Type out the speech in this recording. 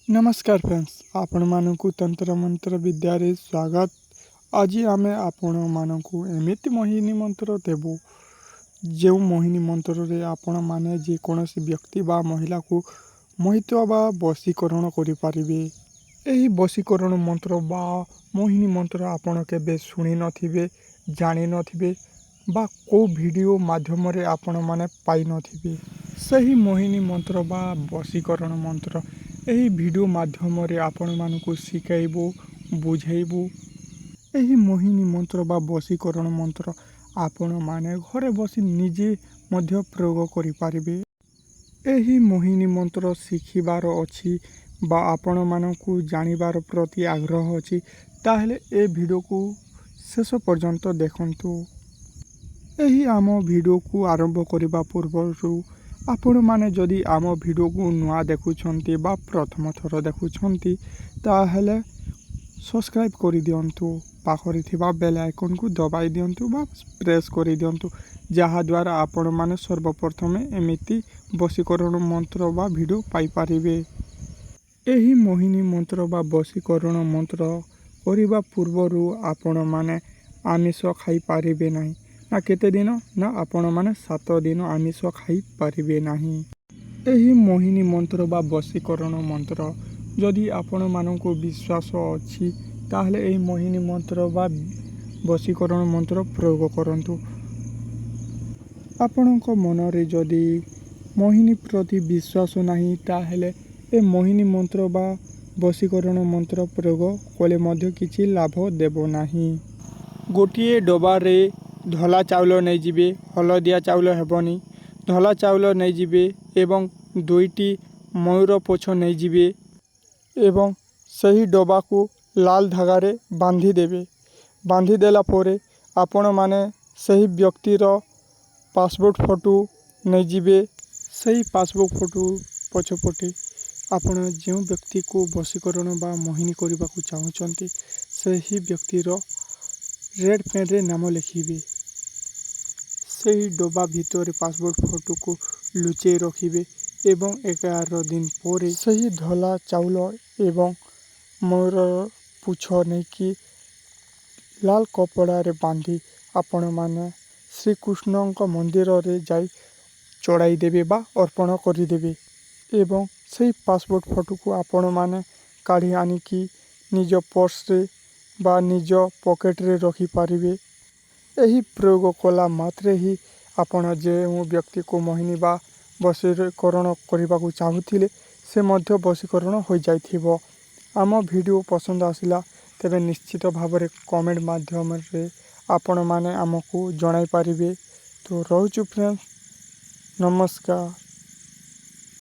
नमस्कार फ्रेंड्स, आपण मानकु तंत्र मंत्र विद्यारे स्वागत। आज आम आपण मानकु एमिति मोहिनी मंत्र देवु जो मोहिनी मंत्र रे आपण माने जेकोसी व्यक्ति बा महिला को मोहित बा वशीकरण करि परिबे। एही वशीकरण मंत्र बा मोहिनी मंत्र आपण केबे सुनी नथिबे, जानि नथिबे बा को वीडियो माध्यम रे आपण माने पाई नथिबे। सही मोहिनी मंत्र बा वशीकरण मंत्र एही वीडियो माध्यम रे आपण मानकु शिखाइबु, बुझाइबु। एही मोहिनी मंत्र बा वशीकरण मंत्र आपण माने घरे बसी निजे मध्य प्रयोग करि पारिबे। एही मोहिनी मंत्र शिखिबार अछि बा आपण मानकु जानिबार प्रति आग्रह अछि ताहेले ए वीडियो को शेष पर्यंत देखंतु। एही आम वीडियो को आरंभ करिबा पूर्वरु आपण माने जदि आम वीडियो को नुआ देखुछंती बा प्रथम थर देखुछंती ताहेले सब्सक्राइब करि दियंतु, पाखरि थिबा बेल आइकन को दबाई दियंतु बा प्रेस करि दियंतु, जहा द्वारा आपण माने सर्वप्रथमे एमिति वशीकरण मंत्र बा वीडियो पाई पारिबे। एही मोहिनी मंत्र बा वशीकरण मंत्र करिबा पूर्वरु आपण माने आमिष खाई पारिबे नाही ना केते दिन ना आपण माने 7 दिन आमिष खाई पारिबे नाही। एही मोहिनी मंत्र बा वशीकरण मंत्र जदि आपण माननको विश्वास अछि ताहले एही मोहिनी मंत्र बा वशीकरण मंत्र प्रयोग करंतु। आपणको मन रे जदि मोहिनी प्रति विश्वास नाही ताहले ए मोहिनी मंत्र बा वशीकरण मंत्र प्रयोग कले मध्य किछि लाभ देबो नाही। गोटिए डबा रे धला चाउल नै जिबे, हलदिया चाउल हेबनी। धला चाउल नै जिबे एवं दुईटी मयूर पोछ नै जिबे एवं सही डबा को लाल धागा रे बांधी देबे। बांधी देला पोरे आपण माने सही व्यक्तिर पासपोर्ट फोटो नै जिबे। सही पासपोर्ट फोटो पछपटे आपण जो व्यक्ति को वशीकरण बा मोहिनी करबा को चाहउचंती सही व्यक्तिर रेड पेन रे नाम लिखिबे। सही डबा भीतर पासपोर्ट फोटो को लुचे रखिबे एवं 11 दिन पोरे सही धला चाउल एवं मयूर पुछ नहीं कि लाल कपड़ा रे बांधी आपण माने श्री कृष्ण मंदिर रे जाई चढ़ाई देबे बा अर्पण करि देबे एवं सही पासपोर्ट फोटो को आपण माने काढ़ी आनी कि निज पर्स रे बा निज पॉकेट रे रखि पारिबे। एही प्रयोग कला मात्रे ही आपण जे व्यक्ति को मोहिनी बा वशीकरण करबा को चाहुथिले से मध्य वशीकरण हो जाइथिबो। आम वीडियो पसंद आसिला तेबे निश्चित भावरे कमेंट माध्यम रे आपण माने हमकु जणाई पारिबे। तो रहउछु फ्रेंड्स, नमस्कार।